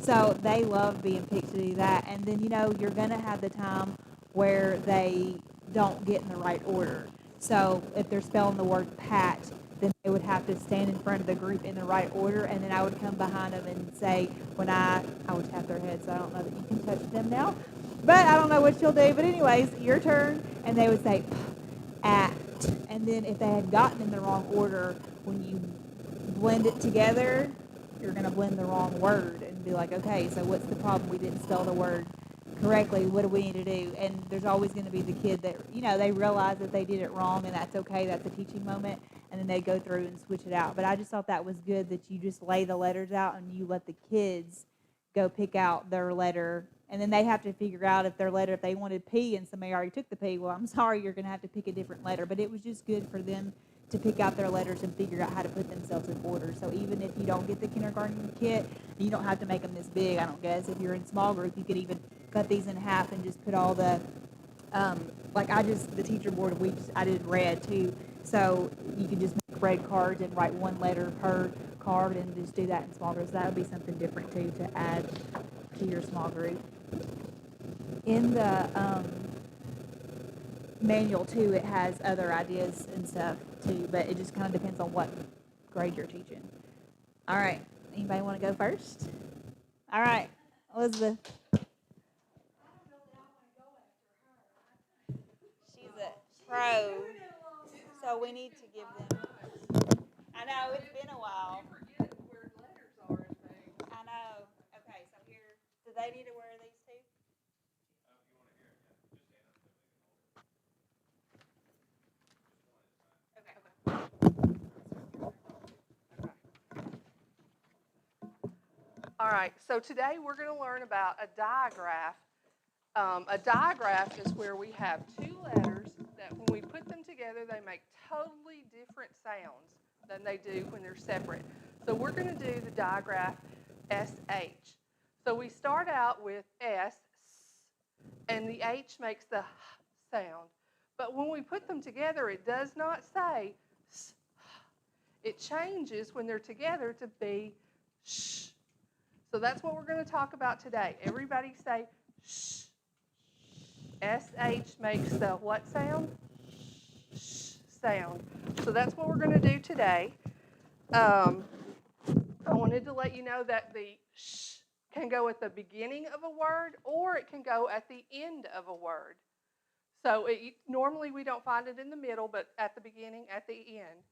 So they love being picked to do that. And then, you're going to have the time where they don't get in the right order. So if they're spelling the word pat, then they would have to stand in front of the group in the right order, and then I would come behind them and say, when I would tap their head, so I don't know that you can touch them now, but I don't know what you'll do. But anyways, your turn, and they would say, at. And then if they had gotten in the wrong order, when you blend it together, you're going to blend the wrong word and be like, okay, so what's the problem? We didn't spell the word correctly. What do we need to do? And there's always going to be the kid that, they realize that they did it wrong, and that's okay. That's a teaching moment. And then they go through and switch it out. But I just thought that was good that you just lay the letters out and you let the kids go pick out their letter. And then they have to figure out if their letter, if they wanted P and somebody already took the P, well, I'm sorry, you're going to have to pick a different letter. But it was just good for them to pick out their letters and figure out how to put themselves in order. So even if you don't get the kindergarten kit, you don't have to make them this big, I don't guess. If you're in small group, you could even cut these in half and just put all the, the teacher board, I did red too. So you could just make red cards and write one letter per card and just do that in small groups. That would be something different too to add to your small group. In the manual too, it has other ideas and stuff too, but it just kind of depends on what grade you're teaching. All right, anybody want to go first? All right, Elizabeth. She's a pro, so we need to give them. I know, it's been a while. I know. Okay, so here, do they need to wear these too? All right, so today we're going to learn about a digraph. A digraph is where we have two letters that when we put them together, they make totally different sounds than they do when they're separate. So we're going to do the digraph SH. So we start out with S, and the H makes the H sound. But when we put them together, it does not say S. It changes when they're together to be sh. So that's what we're going to talk about today. Everybody say sh. SH makes the what sound? Sh sound. So that's what we're going to do today. I wanted to let you know that the sh can go at the beginning of a word or it can go at the end of a word. So normally we don't find it in the middle, but at the beginning, at the end.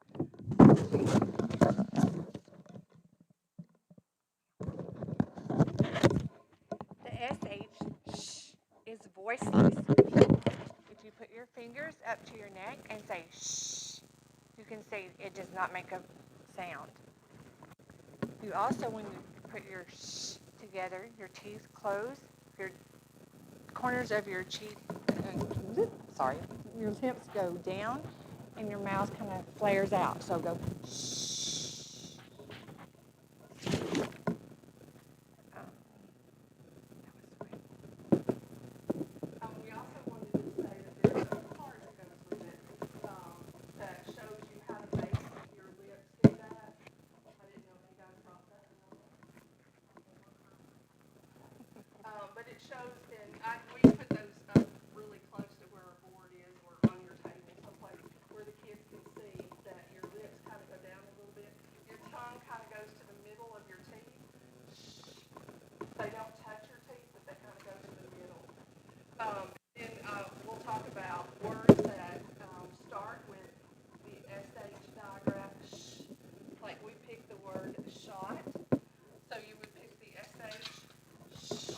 The SH is voiceless. If you put your fingers up to your neck and say shh, you can see it does not make a sound. You also, when you put your shh together, your teeth close, your corners of your cheek, your lips go down, and your mouth kind of flares out. So go shh. We also wanted to say that there's a card that goes with it that shows you how to make your lips do that. I didn't know if you guys brought that or not. But it shows, we put those up really close to where a board is or on your table, someplace where the kids can see that your lips kind of go down a little bit. Your tongue kind of goes to the middle of your teeth. They don't touch your teeth, but they kind of go to the middle. Then we'll talk about words that start with the SH digraph. Sh. Like we picked the word shot. So you would pick the SH. Sh.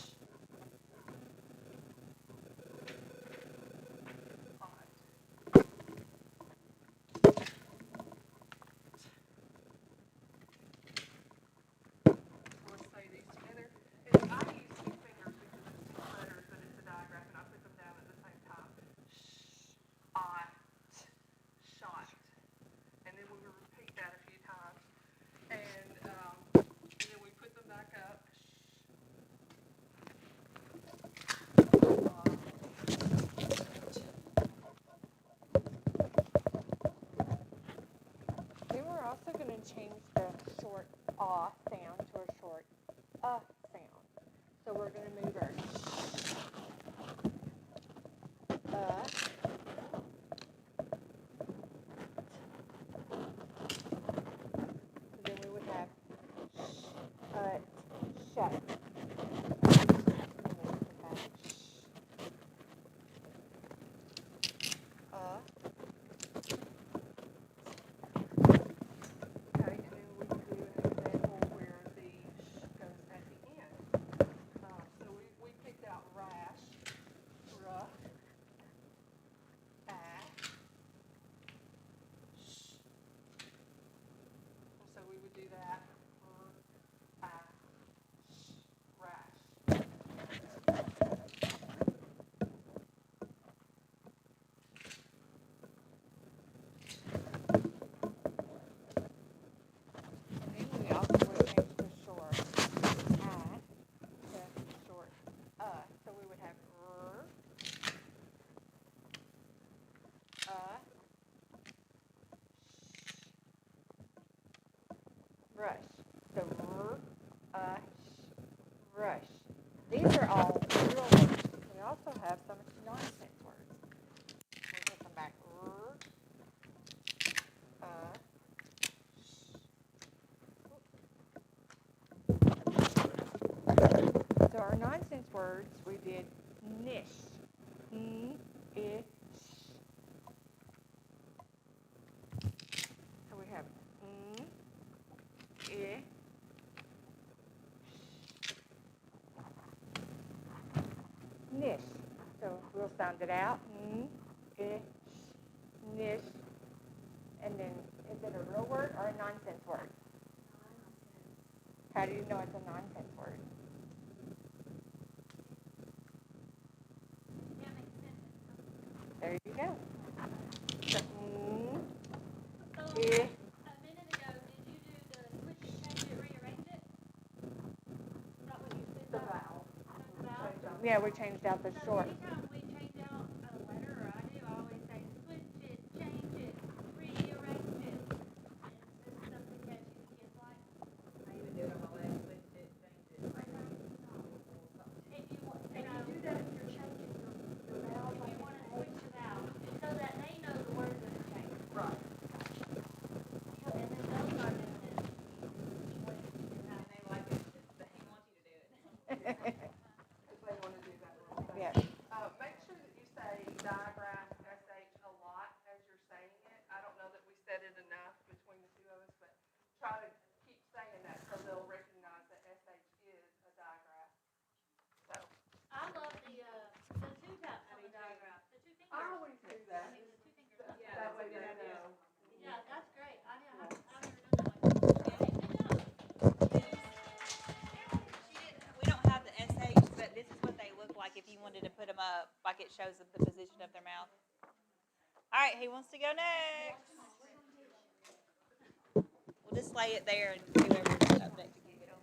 Hot. Let's say these together. And I use two fingers because it's two letters, but it's a digraph, and I put them down at the same time. Shot. Shot. And then we will repeat that a few times. And then we put them back up. Then we're also going to change the short ah sound to a short sound. So we're going to move our so then we would have shut. Okay, and then we can do an example where the sh goes at the end. So we picked out rash, ruh, sh. And so we would do that, sh, rash. And then we also would change the short to short So we would have rush. So rush. These are all real words. We also have some nonsense words. We'll take them back. So our nonsense words, we did nish, ish. So we have ish, nish. So we'll sound it out. Ish, nish. And then, is it a real word or a nonsense word? How do you know it's a nonsense word? There you go. So, So, a minute ago, did you do the switch, change it, rearrange it? Is that what you said? The vowel. The vowel? yeah, we changed out the So short. anytime we change out a letter, or I do, I always say switch it, change it, rearrange it. It's just something catchy the kids like. I even do it on my leg, switch it, change it. If you want, And you do that if you're changing your vowel, if like you want to switch it out, so that they know the words that are changed. Right. And then they'll start doing it. And they like it, they want you to do it. Because they want to do that little thing. Yeah. Make sure that you say diagraph, SH, a lot as you're saying it. I don't know that we said it enough between the two of us, but try to keep saying that so they'll recognize that SH is a diagraph. So I love the two taps on the diagram, the two fingers. I always do that. I mean, the two fingers. That way they know. Yeah, that's great. I've never done that like that. We don't have the SH, but this is what they look like if you wanted to put them up, like it shows the position of their mouth. All right, who wants to go next? We'll just lay it there and whoever's up next can get on.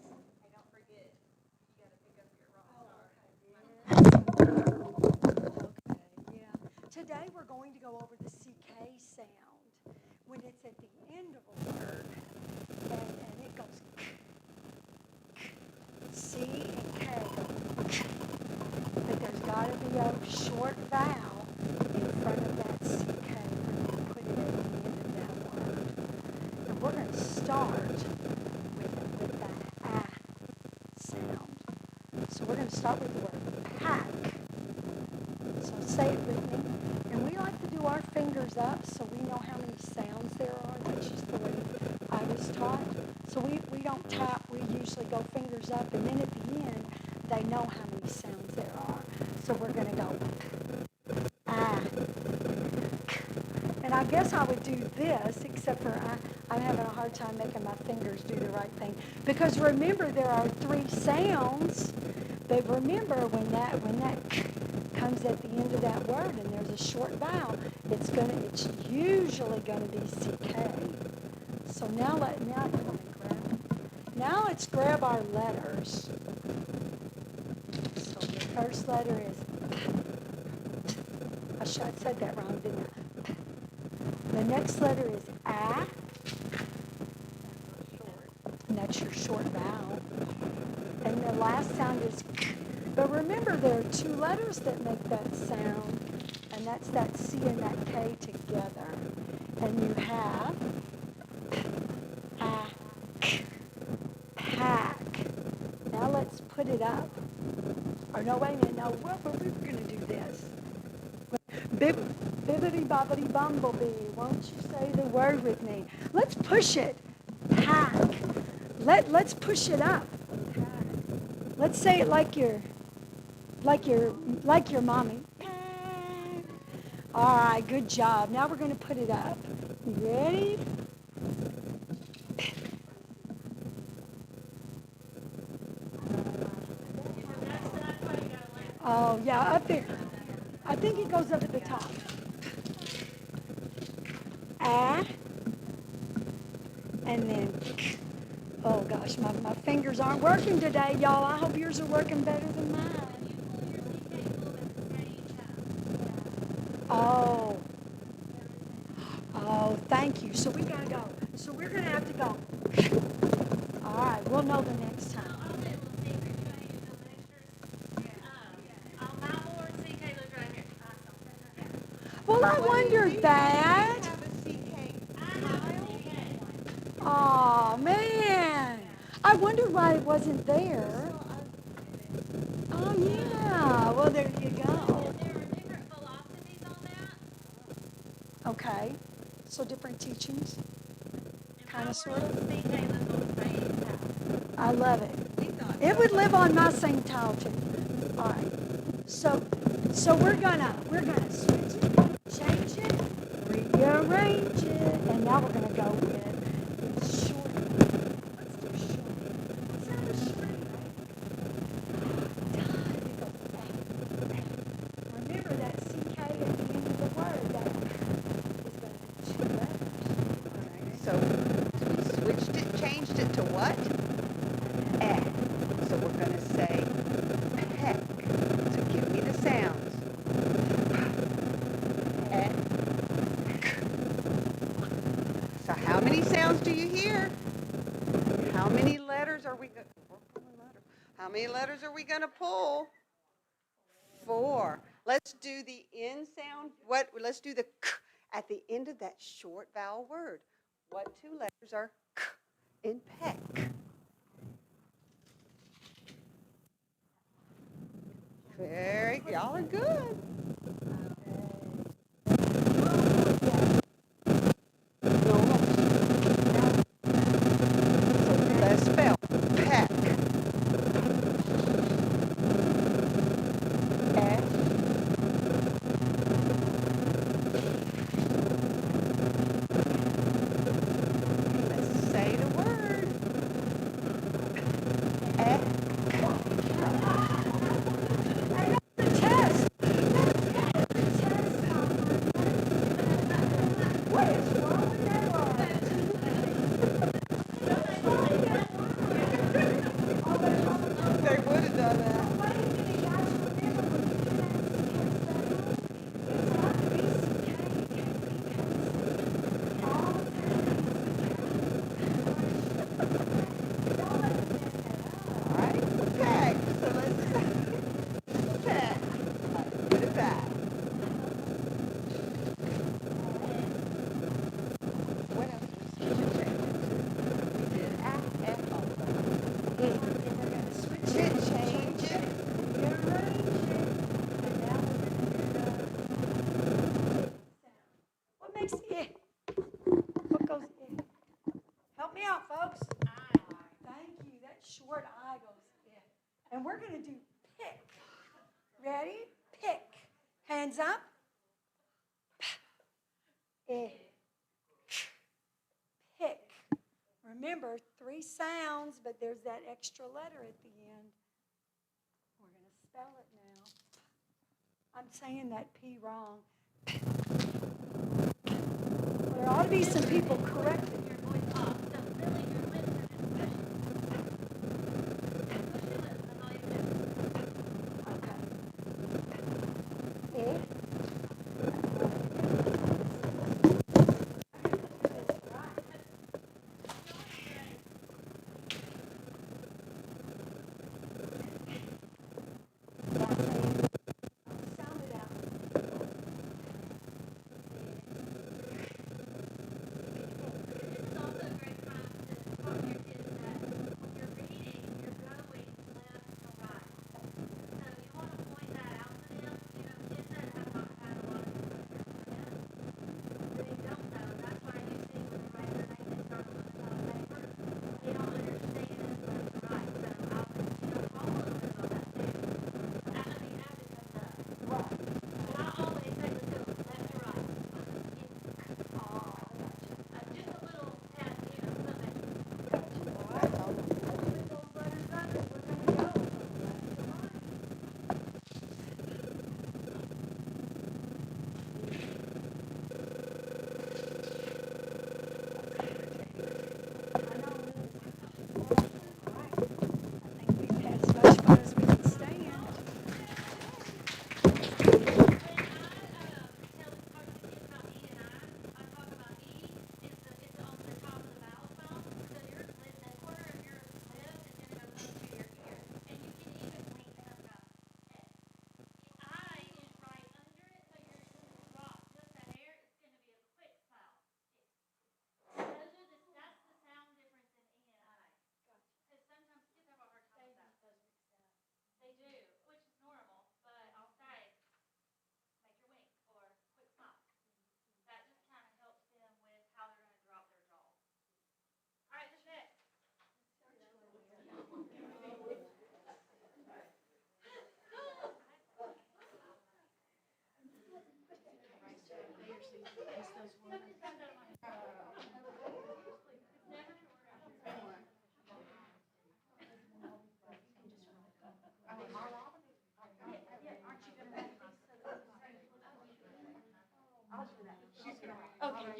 Hey, don't forget, you got to pick up your rock star. Okay, yeah. Today we're going to go over the CK sound when it's at the end of a word, and it goes k, k. C and K go k. But there's got to be a short vowel in front of that CK for you to put it at the end of that word. And we're going to start with that sound. So we're going to start with the word pack. So say it with me. And we like to do our fingers up so we know how many sounds there are. That's just the way I was taught. So we don't tap. We usually go fingers up. And then at the end, they know how many sounds there are. So we're going to go and I guess I would do this, except for I'm having a hard time making my fingers do the right thing. Because remember, there are 3 sounds. But remember, when that comes at the end of that word and there's a short vowel, it's usually gonna be CK. So now let's grab our letters. So the first letter is I said that wrong, didn't I? The next letter is A. That's your short vowel. And the last sound is k. But remember, there are two letters that make that sound, and that's that C and that K together. And you have a, k, pack. Now let's put it up. Or no, wait a minute. No, we're going to do this. Bibbity bobbity bumblebee. Won't you say the word with me? Let's push it. Pack. Let's push it up. Pack. Let's say it like your mommy. Pack. All right, good job. Now we're going to put it up. You ready? Oh, yeah, up there. I think it goes up at the top. Ah. And then, oh gosh, my fingers aren't working today, y'all. I hope yours are working better than mine. Oh. Oh, thank you. So we gotta go. So we're gonna have to go. All right, we'll know the next time. Well, I wondered that. Oh, man. I wondered why it wasn't there. Oh, yeah. Well, there you go. There are different philosophies on that. Okay. So different teachings. Kind of, sort of. CK lives on the same house. I love it. It would live on my same tile, too. All right. So we're gonna switch it, change it, rearrange it, and now we're gonna go with short. Let's do short. What's that a short, right? Remember that CK at the end of the word, that is going to be two letters. So we switched it, changed it to what? Eh. So we're going to say peck. So give me the sounds. Eh. So how many sounds do you hear? How many letters are we going to How many letters are we going to pull? 4. Let's do the N sound. Let's do the k at the end of that short vowel word. What 2 letters are k in peck? Very good. Y'all are good. So let's spell peck. S. Let's say the word. Eck. The test. What is wrong with that word? They would have done that. Wait a minute, guys. Remember when you do that it's got to be all the All right. Peck. So let's peck. Put it back. What else was we did switch it, change it. What makes it? What goes in? Help me out, folks. Thank you. That short I goes in. And we're going to do pick. Ready? Pick. Hands up. Pick. Remember, 3 sounds, but there's that extra letter at the end. We're going to spell it now. I'm saying that P wrong. There ought to be some people correcting. Your voice off. So really your lips are just pushing. Push your lips. That's all you do. Okay.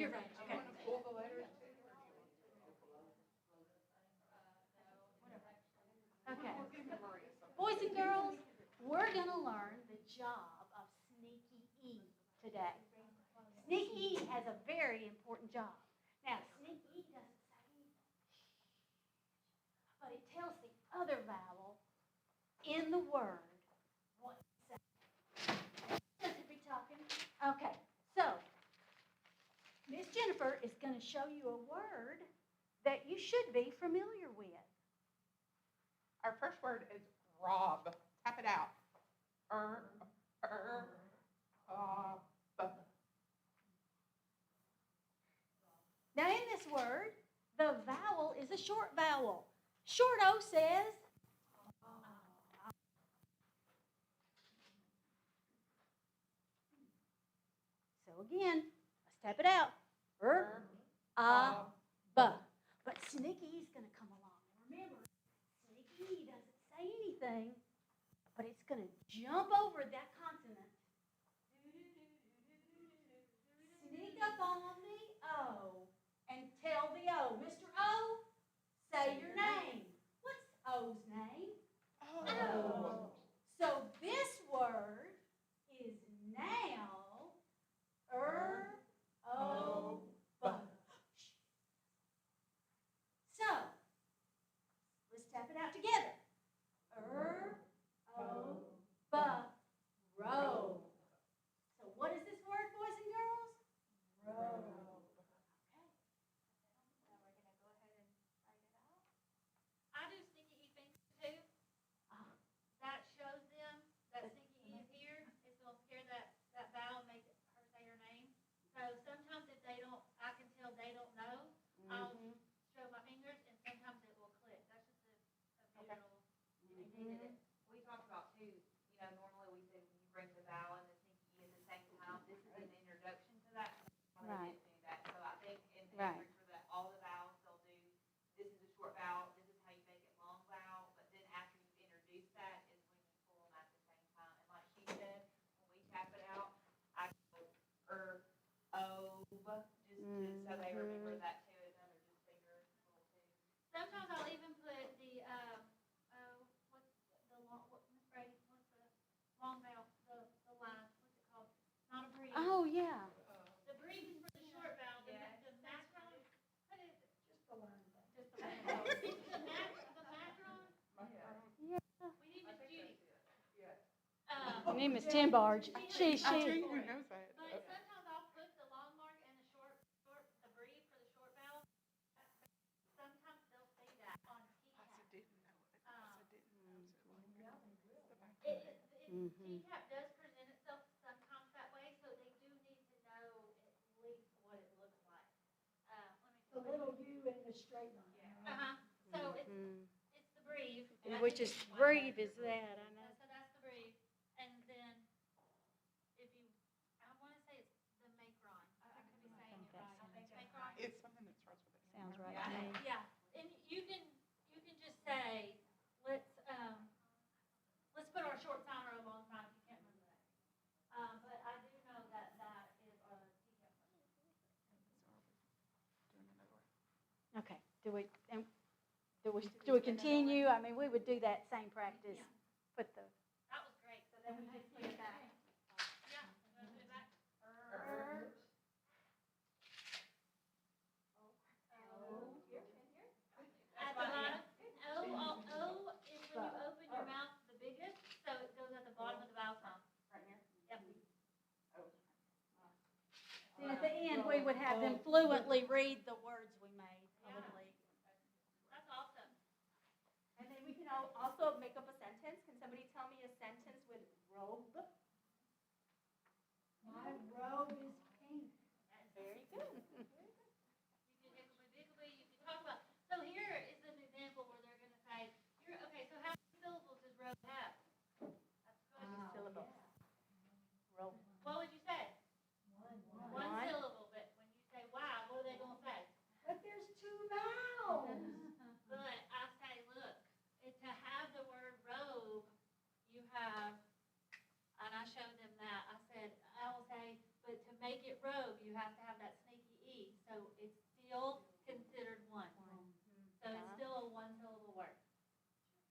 You're right. You want to pull the letters too? Okay. Or give me Maria some. Boys and girls, we're going to learn the job of Sneaky E today. Sneaky E has a very important job. Now, Sneaky E doesn't say anything, but it tells the other vowel in the word what to say. Doesn't be talking. Okay, so Miss Jennifer is going to show you a word that you should be familiar with. Our first word is rob. Tap it out. Rob. Now, in this word, the vowel is a short vowel. Short O says, so again, let's tap it out. But Sneaky E's going to come along. Remember, Sneaky E doesn't say anything, but it's going to jump over that consonant. Sneak up on the O and tell the O, Mr. O, say your name. What's O's name? O. So this word is now O. So let's tap it out together. O. Row. So what is this word, boys and girls? Row. Okay. Now we're gonna go ahead and write it out. I do sneaky E fingers too. That shows them that sneaky E is here. It's gonna scare that vowel, make her say her name. So sometimes if they don't, I can tell they don't know. I'll show my fingers, and sometimes it will click. That's just a visual. They needed it. We talked about too. You know, normally we say when you bring the vowel and the sneaky E at the same time. This is an introduction to that. Right. They didn't do that. So I think in Right. for that all the vowels they'll do. This is a short vowel. This is how you make it long vowel. But then after you introduce that is when you pull them at the same time. And like she said, when we tap it out, I go just so they remember that too. Another just finger pull too. Sometimes I'll even put the what's the long Miss Brady? What's the long vowel? The line? What's it called? Not a breathe. Oh, yeah. The breathe is for the short vowel. The macron. What is it? Just the line. Just the line. The macron. Yeah. We need Miss Judy. Her name is Tim Barge. She. Who knows that? But sometimes I'll put the long mark and the short, the breathe for the short vowel. Sometimes they'll say that on I TCAP. didn't know it. I didn't know TCAP does present itself sometimes that way, so they do need to know at least what it looks like. The little U in the straight line. So it's the breathe. And which is breathe is that, I know. So that's the breathe. And then if you, I want to say it's the macron. I could be saying it right. Macron. It's something that starts with it. Sounds right to me. Yeah, and you can just say, let's put our short sign or a long sign if you can't remember that. But I do know that is a TCAP. Okay. Do we continue? I mean, we would do that same practice. Yeah. Put the, That was great. So then we just put it back. Yeah, put it back. At the bottom. O is when you open your mouth the biggest, so it goes at the bottom of the vowel sound. Right here? Yep. then at the end, we would have them fluently read the words we made, probably. That's awesome. And then we can also make up a sentence. Can somebody tell me a sentence with robe? My robe is pink. That's very good. You can hickabee, you can talk about. So here is an example where they're going to say, okay, so how many syllables does robe have? That's good. Syllables. Robe. What would you say? One. One syllable, but when you say wow, what are they going to say? But there's two vowels. But I say, look, to have the word robe, you have, and I showed them that. I will say, but to make it robe, you have to have that sneaky E. still considered one. So it's still a one syllable word.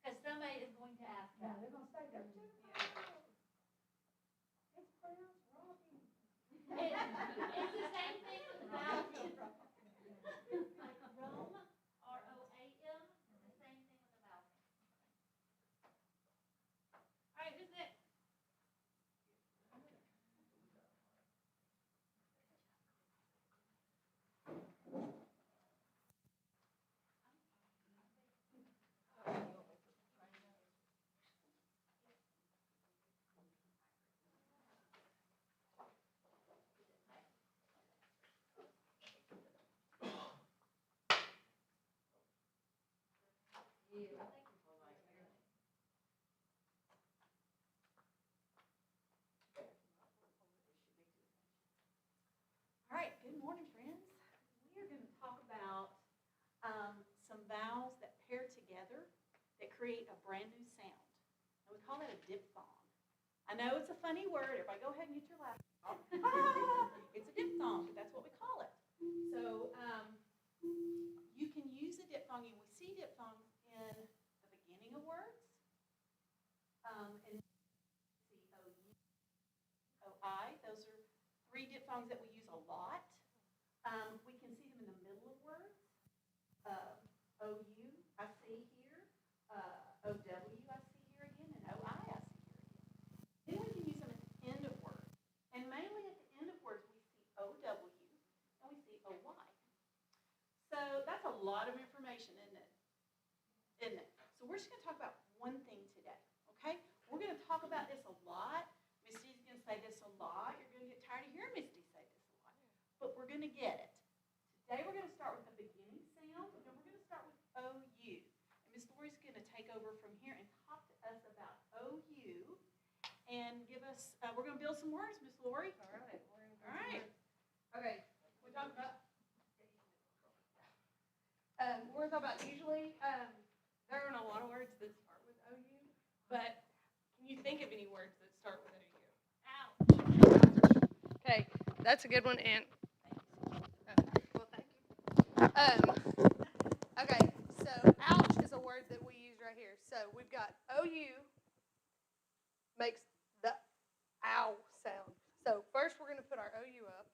Because somebody is going to ask that. They're gonna say that too. It's pronounced Robbie. It's the same thing with the vowel. Like Rome, R-O-A-M, is the same thing with the vowel. All right, who's next? All right, good morning, friends. We are going to talk about some vowels that pair together that create a brand new sound. And we call that a diphthong. I know it's a funny word. Everybody go ahead and get your laptop. It's a diphthong, but that's what we call it. So you can use a diphthong, and we see diphthongs in the beginning of words. And see O-U, O-I. Those are three diphthongs that we use a lot. We can see them in the middle of words. O-U, I see here. O-W, I see here again. And O-I, I see here again. Then we can use them at the end of words. And mainly at the end of words, we see O-W and we see O-Y. So that's a lot of information, isn't it? Isn't it? So we're just going to talk about one thing today, okay? We're going to talk about this a lot. Misty's going to say this a lot. You're going to get tired of hearing Misty say this a lot. But we're going to get it. Today we're going to start with the beginning sound, and then we're going to start with O-U. And Miss Lori's going to take over from here and talk to us about O-U and give us, we're going to build some words, Miss Lori. All right. All right. Okay, we talked about. We're going to talk about usually, there aren't a lot of words that start with OU, but can you think of any words that start with OU? Ouch. Okay, that's a good one, and well, thank you. Okay, so ouch is a word that we use right here. So we've got OU makes the ow sound. So first we're going to put our OU up.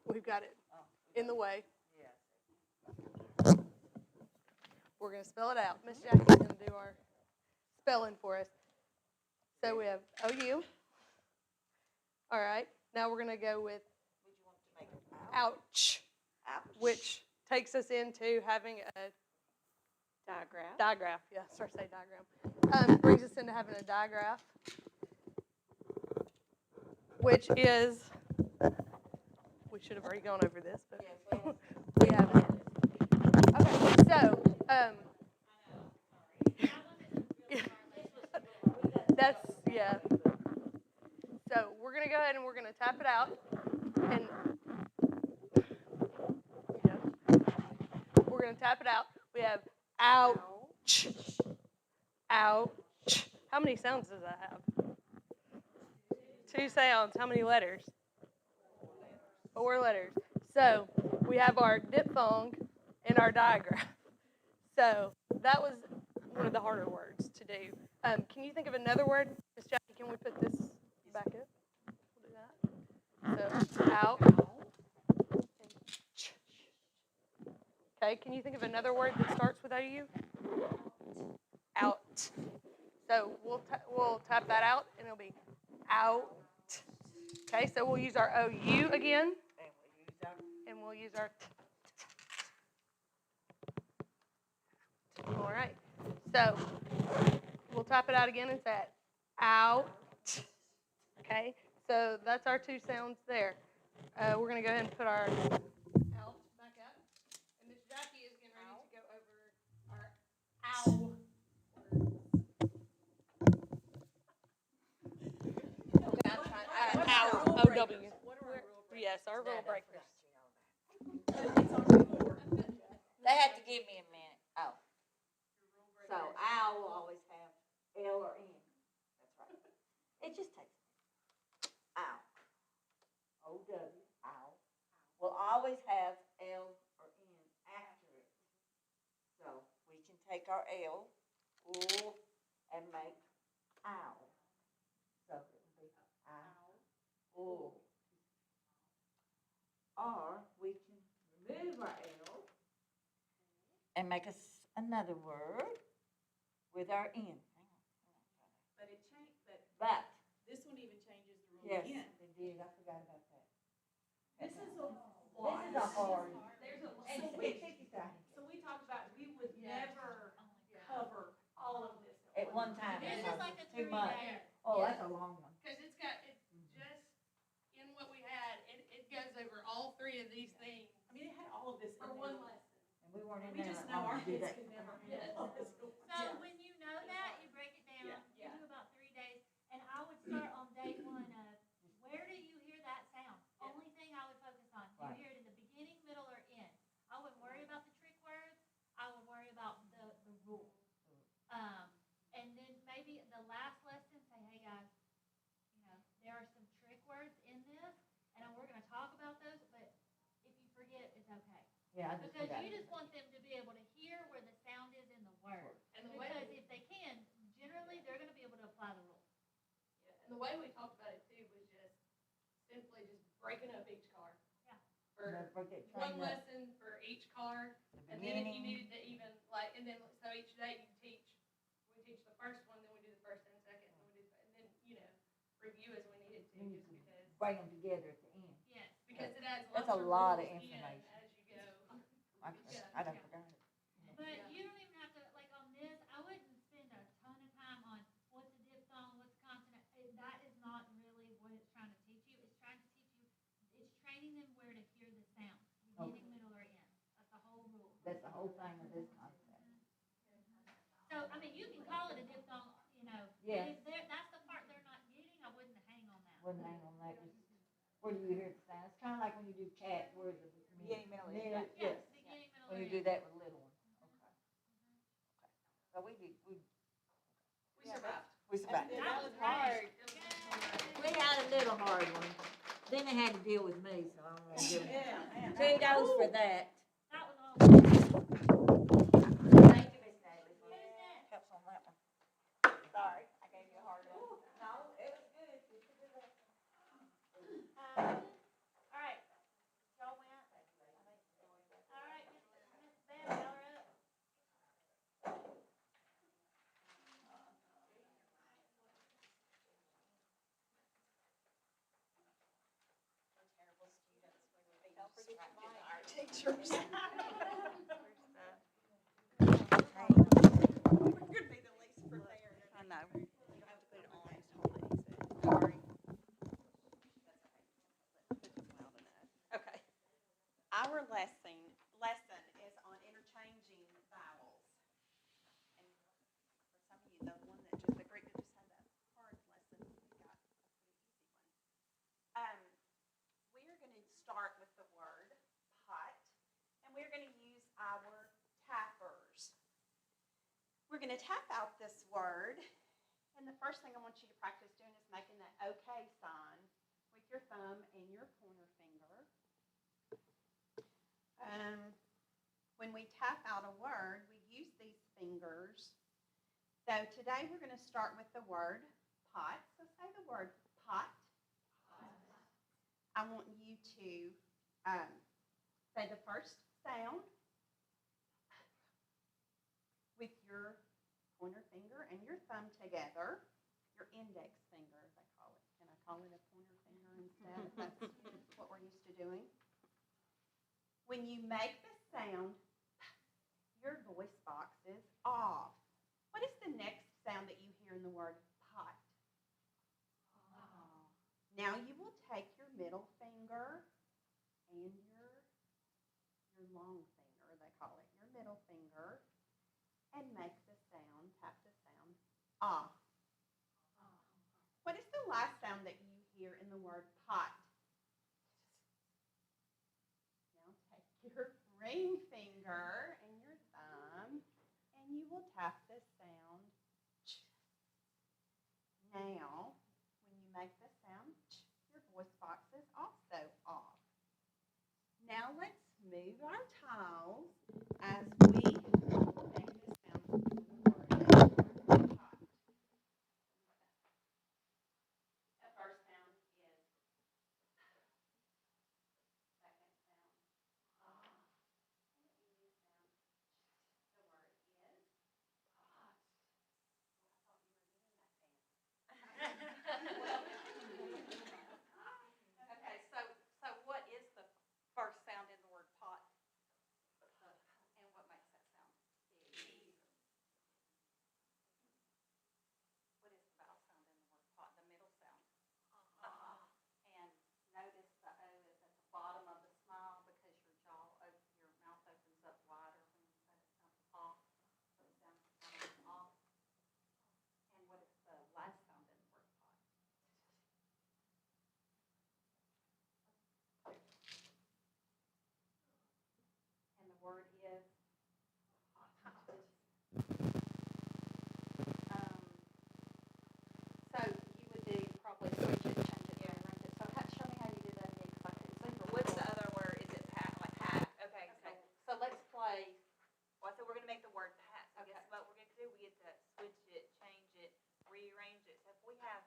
We've got it in the way. We're going to spell it out. Miss Jackie's going to do our spelling for us. So we have OU. All right. Now we're going to go with ouch, which takes us into having a digraph. Yeah, start to say diagram. Brings us into having a digraph, which is, we should have already gone over this, but we haven't. Okay, so, that's, yeah. So we're going to go ahead and we're going to tap it out. And we're going to tap it out. We have ouch, ouch. How many sounds does that have? 2 sounds. How many letters? 4 letters. So we have our diphthong and our digraph. So that was one of the harder words to do. Can you think of another word? Miss Jackie, can we put this back up? We'll do that. So out and ch. Okay, can you think of another word that starts with OU? Out. So we'll tap that out and it'll be out. Okay, so we'll use our OU again. And we'll use our t. All right. So we'll tap it out again and say out. Okay. So that's our 2 sounds there. We're going to go ahead and put our out back up. And Miss Jackie is getting ready to go over our ow. Ow. O-W. Yes, our rule breakers. They had to give me a minute. Oh. So owl will always have L or N. That's right. It just takes owl. O-W, owl. will always have L or N after it. So we can take our L, ooh, and make owl. So it would be owl, ooh. Or we can remove our L and make us another word with our N. But it changed, But, this one even changes the rule yes, again. it did. I forgot about that. This is a This is a hard. There's a, And so it's we, 50 seconds. so we talked about, we would never cover all of this At one time. This because is like a it's too 3 much. day. Oh, that's a long one. Cause it's just, in what we had, it goes over all three of these things. I mean, it had all of this For in one there. lesson. And we weren't in We there just that know long our to do kids that. could never get all this. So when you know that, you break it down. Yeah, You do about 3 days, and I would start on day 1 of where do you hear that sound? Yeah. Only thing I would focus on. Do Right. you hear it in the beginning, middle, or end? I wouldn't worry about the trick words. I would worry about the rule. And then maybe the last lesson, say, hey guys, there are some trick words in this, and we're going to talk about those. But if you forget, it's okay. Yeah, I just Because forgot. you just want them to be able to hear where the sound is in the word. And the way, Because if they can, generally they're going to be able to apply the rule. and the way we talked about it too was just simply just breaking up each card. Yeah. For Don't forget, one train up lesson for each card, the and then if you beginning. needed to even, like, and then, so each day we teach the first one, then we do the first and second, and we do, and then, review as we needed to, Then you just can because, bring them together at the end. Yes. because it adds That's lots a of lot of rules in information. as you go. I don't forgot it. But you don't even have to, like on this, I wouldn't spend a ton of time on what's a diphthong, what's a consonant. That is not really what it's trying to teach you. It's trying to teach you, it's training them where to hear the sound, beginning, middle, or end. That's the whole rule. That's the whole thing of this concept. So, I mean, you can call it a diphthong, Yeah. If that's the part they're not getting, I wouldn't hang on that. Wouldn't hang on that. Just where do you hear the sound? It's kind of like when you do cat, where the Beginning, middle, end. Yes. Yes, beginning, middle, When or you do end. that with little ones. Okay. So we survived. we survived. That was hard. We had a little hard one. Then they had to deal with me, so I'm gonna give them Yeah. kudos for that. That was all. Thank you, Miss Natalie, for helps on that one. Sorry, I gave you a hard one. No, it was good. You should do that. All right. Y'all went. All right, Miss Bam, y'all are up. Teachers. We're gonna be the least prepared. I know. You have to put it on, just hold it, he said. Sorry. Okay. Our lesson is on interchanging vowels. And for some of you, the one that just, the group that just had that hard lesson, we got a pretty easy one. We are gonna start with the word pot, and we're gonna use our tappers. We're going to tap out this word, and the first thing I want you to practice doing is making that OK sign with your thumb and your pointer finger. When we tap out a word, we use these fingers. So today we're going to start with the word pot. So say the word pot. I want you to say the first sound with your pointer finger and your thumb together, your index finger, as I call it. Can I call it a pointer finger instead? That's what we're used to doing. When you make the sound, your voice box is off. What is the next sound that you hear in the word pot? Now you will take your middle finger and your long finger, they call it, your middle finger, and make the sound, tap the sound, ah. What is the last sound that you hear in the word pot? Now take your ring finger and your thumb, and you will tap the sound ch. Now, when you make the sound ch, your voice box is also off. move our tiles as we make the sound of the word pot. The first sound is second sound. Ah. And the sound. The word is pot. Well, I thought you were doing that dance. Okay, so what is the first sound in the word pot? And what makes that sound? What is the vowel sound in the word pot? The middle sound. And notice the O is at the bottom of the smile because your your mouth opens up wider when you say it sounds off. So it sounds off. And what is the last sound in the word pot? And the word is hot. So you would do probably switch it, change it, rearrange it. So show me how you did that again, 'cause I couldn't see from What's the before. other word? Is it pat? Like pat? Okay. Okay, so let's play. Well, so we're gonna make the word pat. So Okay. guess what we're gonna do? We get to switch it, change it, rearrange it. So if we have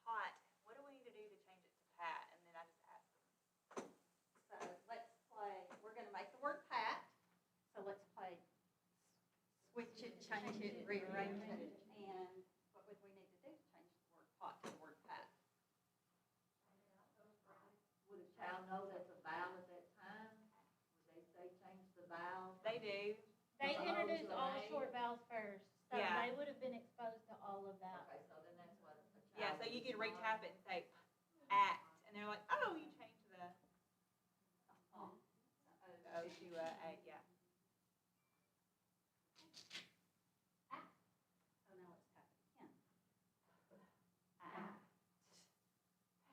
pot, what do we need to do to change it to pat? And then I just ask them. So let's play. We're going to make the word pat. So let's play switch it, change it, rearrange it. And what would we need to do to change the word pot to the word pat? Would a child know that's a vowel at that time? Would they say change the vowel? They do. They Oh, introduced all right. short vowels first, so Yeah. they would have been exposed to all of that. Okay, so then that's what a child. Yeah. So you can would retap know. it and say act, and they're like, oh, you changed the Oh, O to a. Yeah. So now let's tap it again. Act,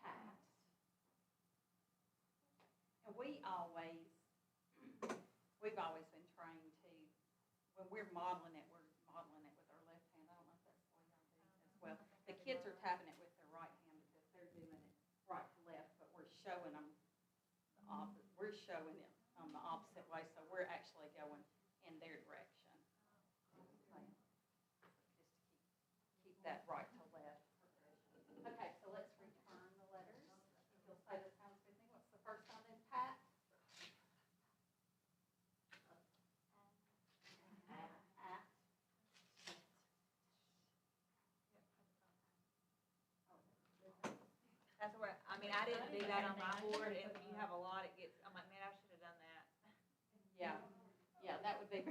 pat. And we've always been trained to, when we're modeling it with our left hand. I don't know if that's the way y'all do it as well. The kids are tapping it with their right hand because they're doing it right to left, but we're showing them the opposite. We're showing it the opposite way, so we're actually going in their direction. Just to keep that right to left. Okay, so let's return the letters. You'll say the sounds with me. What's the first sound in pat? At. That's where I mean I didn't do that on my board, and when you have a lot, it gets. I'm like, man, I should have done that. Yeah, that would be.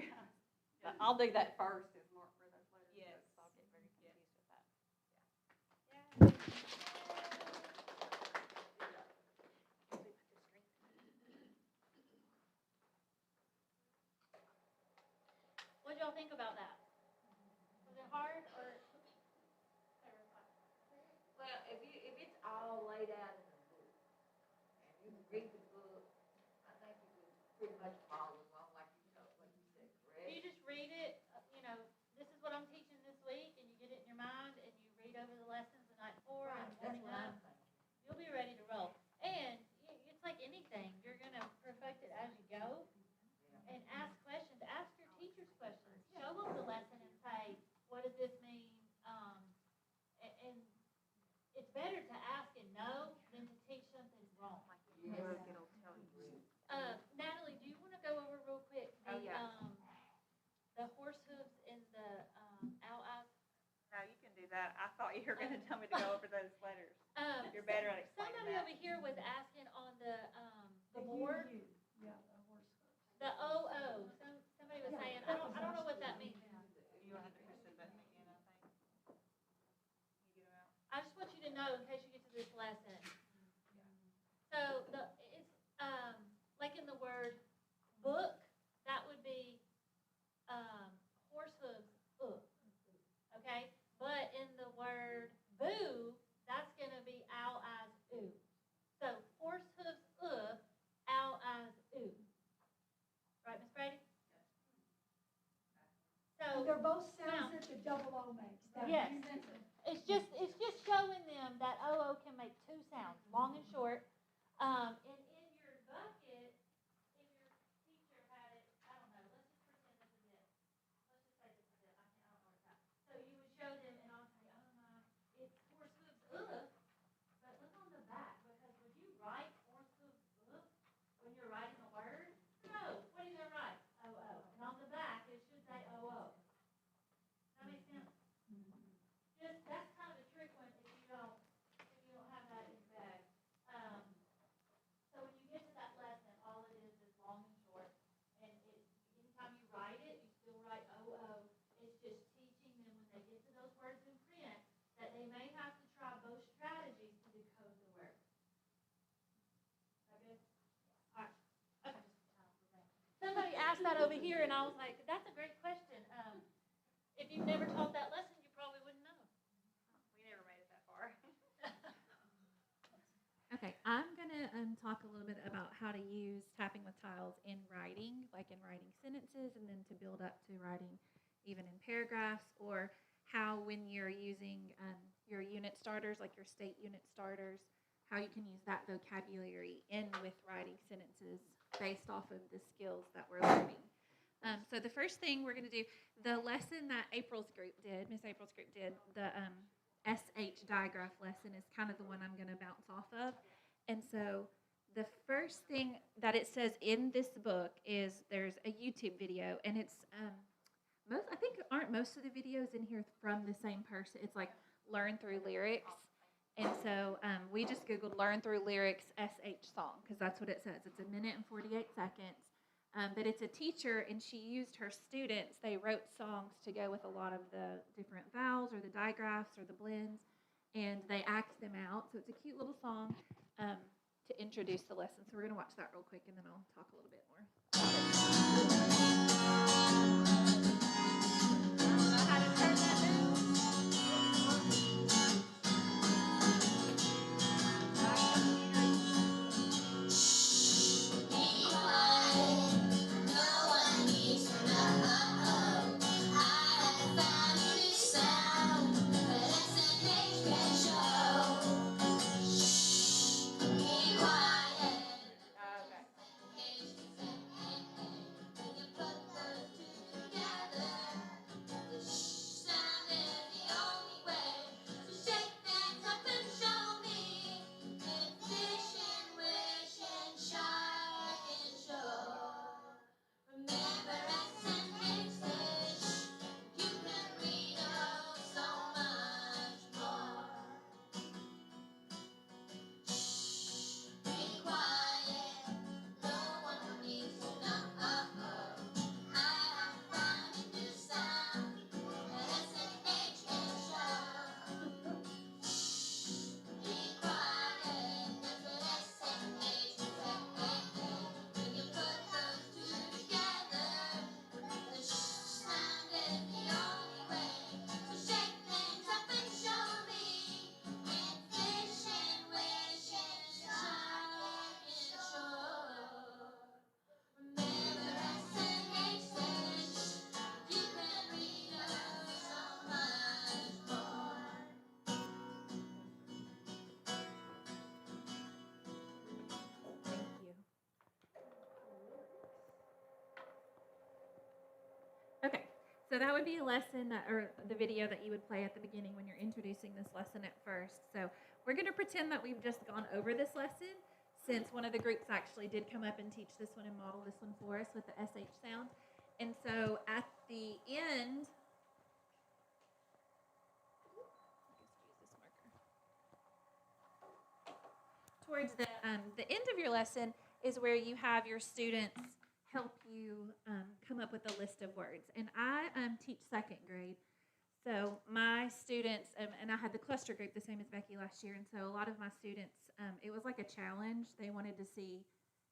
I'll do that first is mark where those letters Yes. go, so I'll get very confused with that. What y'all think about that? Was it hard or? Well, if it's all laid out in the book, and you read the book, I think you can pretty much follow along like you said, correct? You just read it, this is what I'm teaching this week, and you get it in your mind, and you read over the lessons the night before Right, and that's morning what I'm of, thinking. you'll be ready to roll. And it's like anything, you're gonna perfect it as you go, and ask questions, ask your teachers questions, show them the lesson and say, what does this mean? And it's better to ask and know than to teach something wrong. It'll tell you. Natalie, do you wanna go over real quick, Oh, yeah. the horse hooves and the, owl eyes? No, you can do that. I thought you were gonna tell me to go over those letters. You're better at explaining Somebody that. over here was asking on the board, Yeah, the horse hooves. the OO, somebody was saying, I don't know what that means. You don't have to push the button again, I think. You get them out. I just want you to know in case you get to this lesson. So it's, like in the word book, that would be, horse hooves, okay? But in the word boo, that's gonna be owl eyes, ooh. So horse hooves, owl eyes, ooh. Right, Miss Brady? And So they're both sounds that the double O makes. That Yes. makes sense. it's just showing them that OO can make two sounds, long and short. And in your bucket, in your over here, and I was like, that's a great question. If you've never taught that lesson, you probably wouldn't know. We never made it that far. Okay, I'm gonna talk a little bit about how to use tapping with tiles in writing, like in writing sentences, and then to build up to writing even in paragraphs, or how when you're using your unit starters, like your state unit starters, how you can use that vocabulary in with writing sentences based off of the skills that we're learning. So the first thing we're going to do, the lesson that April's group did, Miss April's group did, the SH digraph lesson is kind of the one I'm going to bounce off of. And so the first thing that it says in this book is there's a YouTube video, and it's I think aren't most of the videos in here from the same person. It's like Learn Through Lyrics. And so we just Googled Learn Through Lyrics SH song, because that's what it says. It's 1 minute and 48 seconds. But it's a teacher, and she used her students. They wrote songs to go with a lot of the different vowels or the digraphs or the blends, and they act them out. So it's a cute little song to introduce the lesson. So we're going to watch that real quick, and then I'll talk a little bit more. Okay, so that would be a lesson or the video that you would play at the beginning when you're introducing this lesson at first. So we're going to pretend that we've just gone over this lesson, since one of the groups actually did come up and teach this one and model this one for us with the SH sound. And so at the end, towards the end of your lesson is where you have your students help you come up with a list of words. And I teach second grade. So my students, and I had the cluster group the same as Becky last year, and so a lot of my students, it was like a challenge. They wanted to see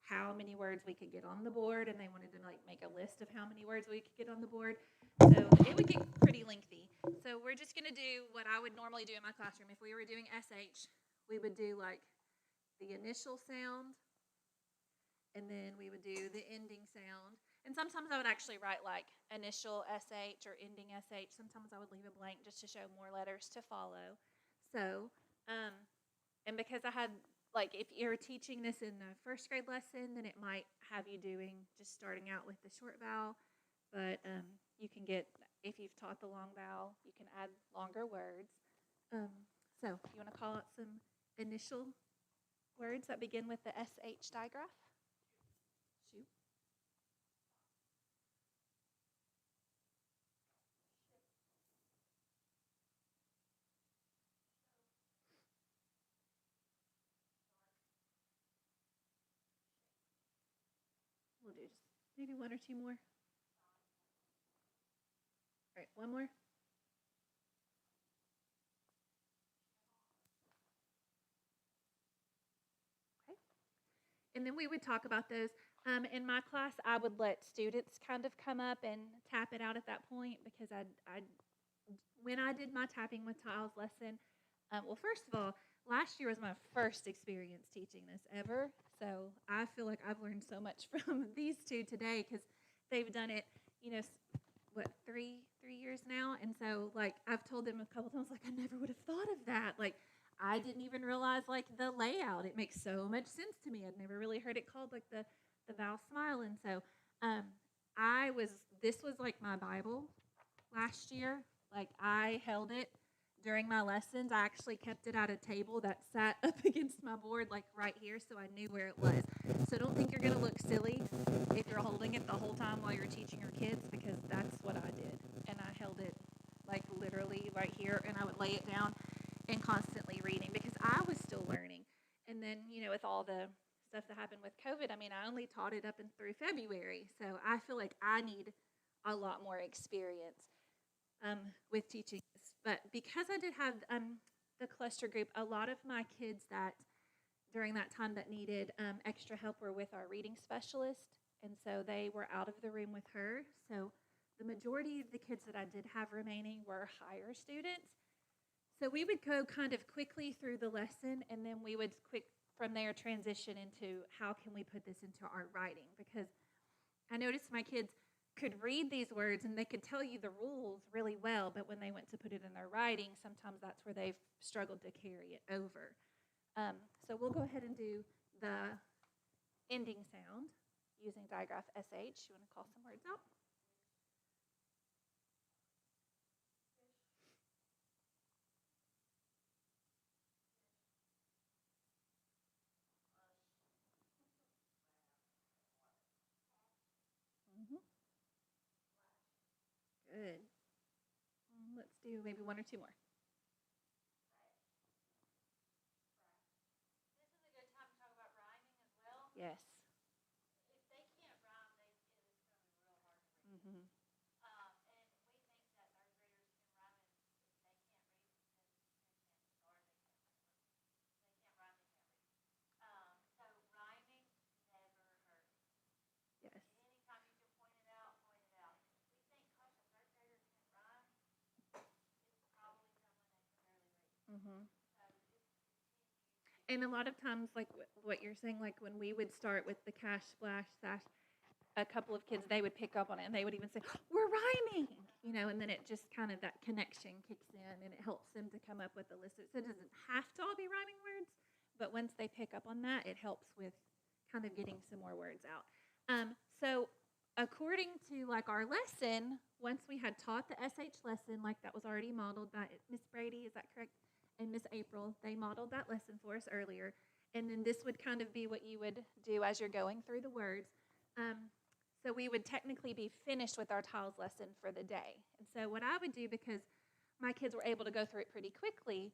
how many words we could get on the board, and they wanted to like make a list of how many words we could get on the board. So it would get pretty lengthy. So we're just going to do what I would normally do in my classroom. If we were doing SH, we would do like the initial sound, and then we would do the ending sound. And sometimes I would actually write like initial SH or ending SH. Sometimes I would leave a blank just to show more letters to follow. So, and because I had, like, if you're teaching this in the first grade lesson, then it might have you doing just starting out with the short vowel. But you can get, if you've taught the long vowel, you can add longer words. So you want to call out some initial words that begin with the SH digraph? Shoe. We'll do just maybe one or two more. All right, one more. Okay. And then we would talk about those. In my class, I would let students kind of come up and tap it out at that point because when I did my tapping with tiles lesson, well, first of all, last year was my first experience teaching this ever, so I feel like I've learned so much from these two today because they've done it, what, three years now, and so like I've told them a couple times, like I never would have thought of that, like I didn't even realize like the layout. It makes so much sense to me. I'd never really heard it called like the Val Smile, and so um, this was like my Bible last year. Like I held it during my lessons. I actually kept it at a table that sat up against my board, like right here, so I knew where it was. So don't think you're going to look silly if you're holding it the whole time while you're teaching your kids, because that's what I did. And I held it like literally right here, and I would lay it down and constantly reading because I was still learning. And then, with all the stuff that happened with COVID, I mean, I only taught it up and through February. So I feel like I need a lot more experience with teaching this. But because I did have the cluster group, a lot of my kids that during that time that needed extra help were with our reading specialist. And so they were out of the room with her. So the majority of the kids that I did have remaining were higher students. So we would go kind of quickly through the lesson, and then we would from there transition into how can we put this into our writing, because I noticed my kids could read these words and they could tell you the rules really well, but when they went to put it in their writing, sometimes that's where they've struggled to carry it over. So we'll go ahead and do the ending sound using digraph SH. You want to call some words out? Good. Let's do maybe one or two more. This is a good time to talk about rhyming as well. Yes. If they can't rhyme, it's going to be real hard to read. Mm-hmm. And we think that third graders can rhyme, and if they can't read, then chances are they can't rhyme, they can't read. So rhyming never hurts. Yes. Anytime you can point it out, point it out. We think, gosh, a third grader can't rhyme. It's probably someone that can barely read. Mm-hmm. So just continue. And a lot of times, like what you're saying, like when we would start with the cash, splash, sash, a couple of kids, they would pick up on it and they would even say, we're rhyming, and then it just kind of, that connection kicks in and it helps them to come up with a list. So it doesn't have to all be rhyming words, but once they pick up on that, it helps with kind of getting some more words out. So according to like our lesson, once we had taught the SH lesson, like that was already modeled by Miss Brady, is that correct? And Miss April, they modeled that lesson for us earlier. And then this would kind of be what you would do as you're going through the words. So we would technically be finished with our tiles lesson for the day. And so what I would do, because my kids were able to go through it pretty quickly,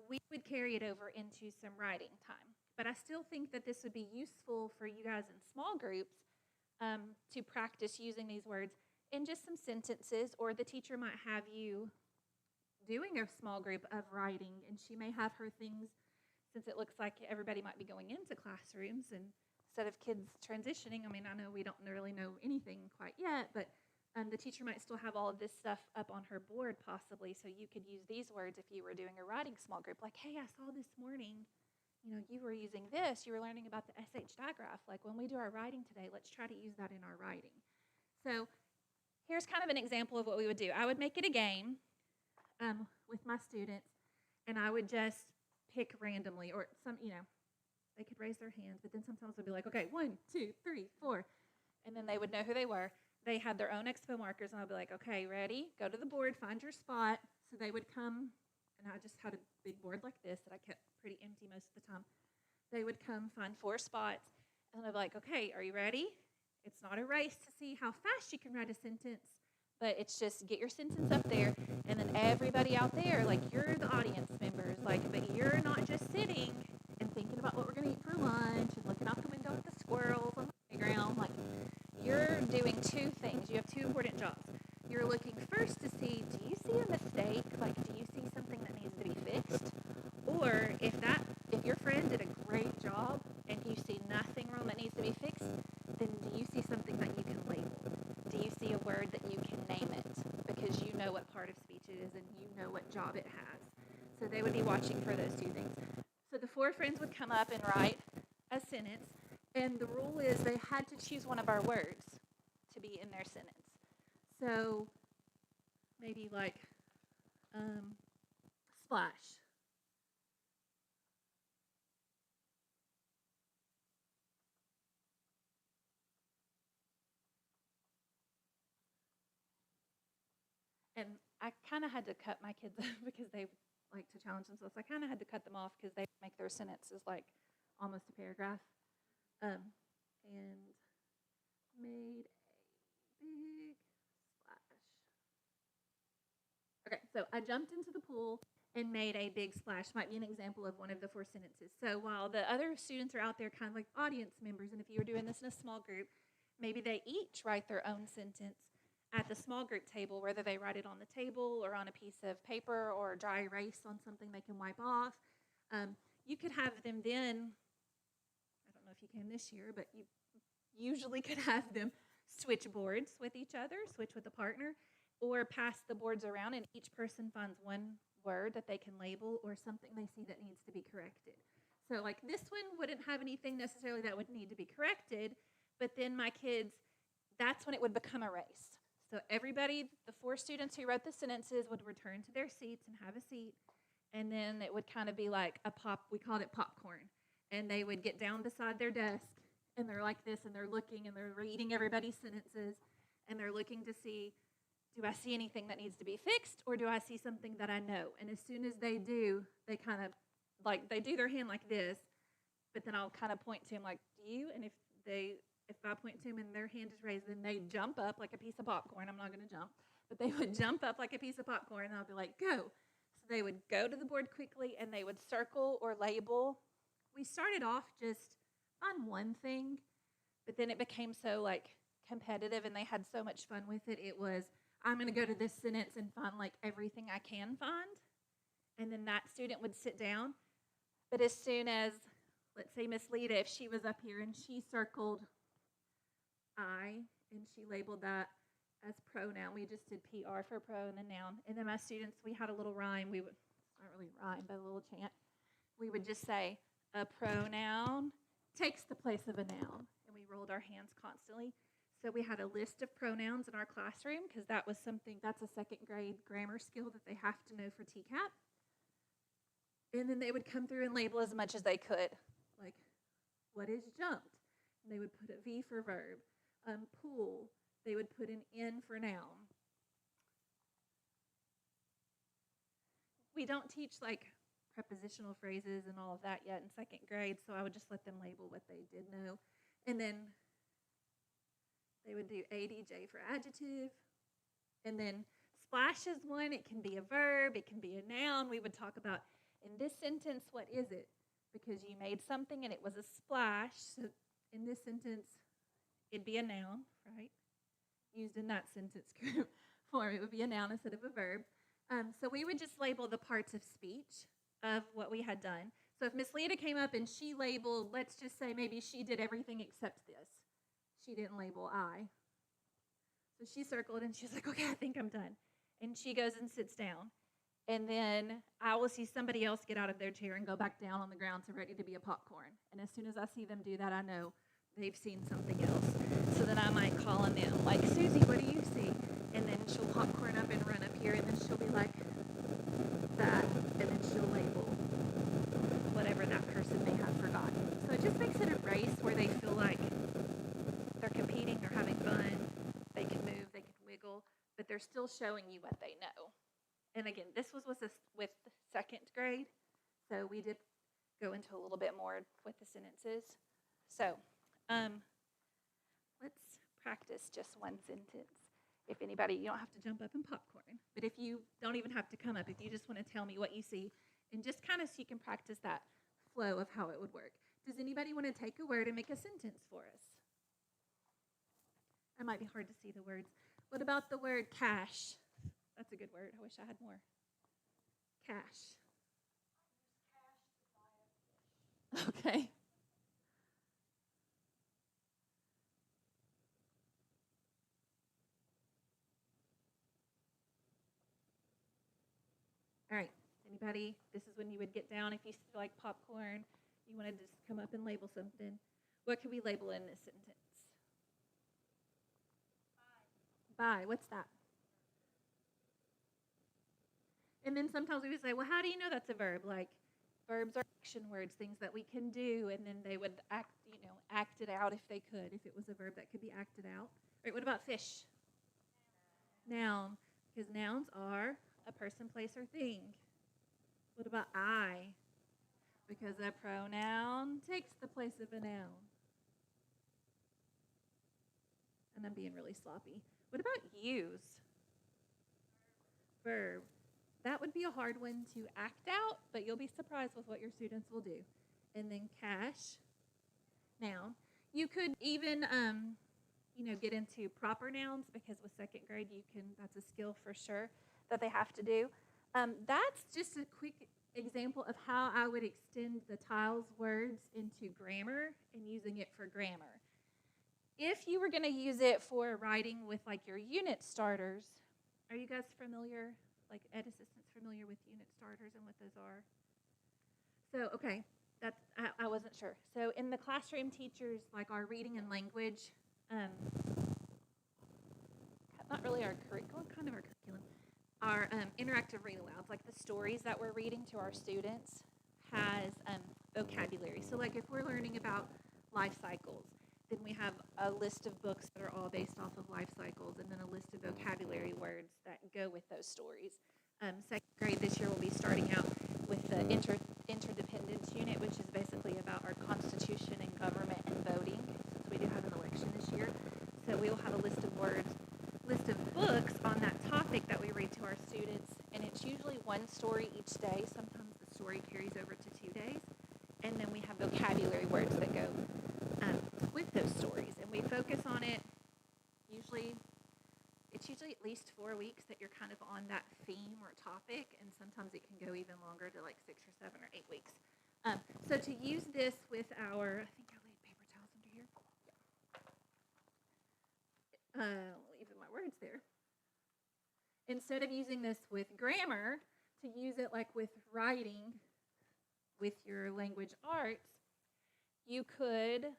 we would carry it over into some writing time. But I still think that this would be useful for you guys in small groups to practice using these words in just some sentences, or the teacher might have you doing a small group of writing, and she may have her things, since it looks like everybody might be going into classrooms, and instead of kids transitioning, I mean, I know we don't really know anything quite yet, but the teacher might still have all of this stuff up on her board possibly, so you could use these words if you were doing a writing small group, like, hey, I saw this morning, you were using this, you were learning about the SH digraph, like when we do our writing today, let's try to use that in our writing. So here's kind of an example of what we would do. I would make it a game with my students, and I would just pick randomly, or they could raise their hands, but then sometimes I'd be like, okay, 1, 2, 3, 4, and then they would know who they were. They had their own expo markers, and I'd be like, okay, ready? Go to the board, find your spot. So they would come, and I just had a big board like this that I kept pretty empty most of the time. They would come find 4 spots, and I'd be like, okay, are you ready? It's not a race to see how fast you can write a sentence, but it's just get your sentence up there, and then everybody out there, like you're the audience members, but you're not just sitting and thinking about what we're going to eat for lunch and looking out the window at the squirrels on the playground. Like, you're doing 2 things. You have 2 important jobs. You're looking first to see, do you see a mistake? Like, do you see something that needs to be fixed? Or if your friend did a great job and you see nothing wrong that needs to be fixed, know what part of speech it is and you know what job it has. So they would be watching for those two things. So the four friends would come up and write a sentence, and the rule is they had to choose one of our words to be in their sentence. So maybe like splash. And I kind of had to cut my kids off because they like to challenge themselves. I kind of had to cut them off because they make their sentences like almost a paragraph. And made a big splash. Okay, so I jumped into the pool and made a big splash. Might be an example of one of the four sentences. So while the other students are out there kind of like audience members, and if you were doing this in a small group, maybe they each write their own sentence at the small group table, whether they write it on the table or on a piece of paper or dry erase on something they can wipe off. You could have them then, I don't know if you can this year, but you usually could have them switch boards with each other, switch with a partner, or pass the boards around and each person finds one word that they can label or something they see that needs to be corrected. So like this one wouldn't have anything necessarily that would need to be corrected, but then my kids, that's when it would become a race. So everybody, the four students who wrote the sentences would return to their seats and have a seat, and then it would kind of be like a we called it popcorn, and they would get down beside their desk, and they're like this, and they're looking, and they're reading everybody's sentences, and they're looking to see, do I see anything that needs to be fixed, or do I see something that I know? And as soon as they do, they kind of, like, they do their hand like this, but then I'll kind of point to them like, do you? And if I point to them and their hand is raised, then they jump up like a piece of popcorn. I'm not going to jump, but they would jump up like a piece of popcorn, and I'll be like, go. So they would go to the board quickly, and they would circle or label. We started off just on one thing, but then it became so like competitive, and they had so much fun with it. It was, I'm going to go to this sentence and find like everything I can find, and then that student would sit down. But as soon as, let's say Miss Lita, if she was up here and she circled I, and she labeled that as pronoun. We just did PR for pro and the noun. And then my students, we had a little rhyme. We would, it's not really rhyme, but a little chant. We would just say, a pronoun takes the place of a noun. And we rolled our hands constantly. So we had a list of pronouns in our classroom because that was something, that's a second grade grammar skill that they have to know for TCAP. And then they would come through and label as much as they could. Like, what is jumped? And they would put a V for verb. Pool, they would put an N for noun. We don't teach like prepositional phrases and all of that yet in second grade, so I would just let them label what they did know. And then they would do ADJ for adjective. And then splash is one. It can be a verb. It can be a noun. We would talk about, in this sentence, what is it? Because you made something and it was a splash. So in this sentence, it'd be a noun, right? Used in that sentence group form, it would be a noun instead of a verb. So we would just label the parts of speech of what we had done. So if Miss Lita came up and she labeled, let's just say maybe she did everything except this. She didn't label I. So she circled and she's like, okay, I think I'm done. And she goes and sits down. And then I will see somebody else get out of their chair and go back down on the ground to ready to be a popcorn. And as soon as I see them do that, I know they've seen something else. So then I might call on them, like, Susie, what do you see? And then she'll popcorn up and run up here, and then she'll be like, that, and then she'll label whatever that person may have forgotten. So it just makes it a race where they feel like they're competing, they're having fun, they can move, they can wiggle, but they're still showing you what they know. And again, this was with second grade, so we did go into a little bit more with the sentences. So let's practice just one sentence. If anybody, you don't have to jump up and popcorn, but if you don't even have to come up, if you just want to tell me what you see, and just kind of so you can practice that flow of how it would work. Does anybody want to take a word and make a sentence for us? It might be hard to see the words. What about the word cash? That's a good word. I wish I had more. Cash. Okay. All right. Anybody? This is when you would get down if you feel like popcorn. You wanted to just come up and label something. What could we label in this sentence? By. What's that? And then sometimes we would say, well, how do you know that's a verb? Like, verbs are action words, things that we can do, and then they would act it out if they could, if it was a verb that could be acted out. All right, what about fish? Noun, because nouns are a person, place, or thing. What about I? Because a pronoun takes the place of a noun. And I'm being really sloppy. What about use? Verb. That would be a hard one to act out, but you'll be surprised with what your students will do. And then cash, noun. You could even, get into proper nouns because with second grade, that's a skill for sure that they have to do. That's just a quick example of how I would extend the tiles words into grammar and using it for grammar. If you were going to use it for writing with like your unit starters, are you guys familiar? Like ed assistants familiar with unit starters and what those are? So, okay, I wasn't sure. So in the classroom teachers, like our reading and language, not really our curriculum, kind of our curriculum, our interactive read alouds, like the stories that we're reading to our students has vocabulary. So like if we're learning about life cycles, then we have a list of books that are all based off of life cycles and then a list of vocabulary words that go with those stories. Second grade this year will be starting out with the interdependence unit, which is basically about our constitution and government and voting, since we do have an election this year. So we will have a list of books on that topic that we read to our students, and it's usually one story each day. Sometimes the story carries over to 2 days, and then we have vocabulary words that go with those stories, and we focus on it. It's usually at least 4 weeks that you're kind of on that theme or topic, and sometimes it can go even longer to like 6 or 7 or 8 weeks. So to use this with I think I laid paper towels under here. Leaving my words there. Instead of using this with grammar, to use it like with writing, with your language arts, you could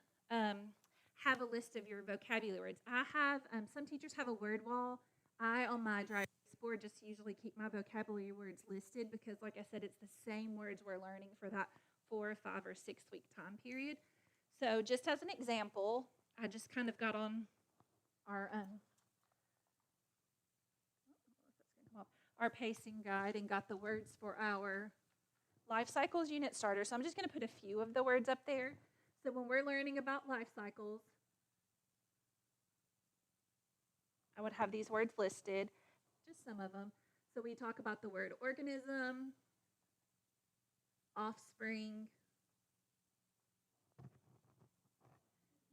have a list of your vocabulary words. I have, some teachers have a word wall. I, on my dry erase board, just usually keep my vocabulary words listed because, like I said, it's the same words we're learning for that 4, 5, or 6 week time period. So just as an example, I just kind of got on our pacing guide and got the words for our life cycles unit starter. So I'm just going to put a few of the words up there. So when we're learning about life cycles, I would have these words listed, just some of them. So we talk about the word organism, offspring,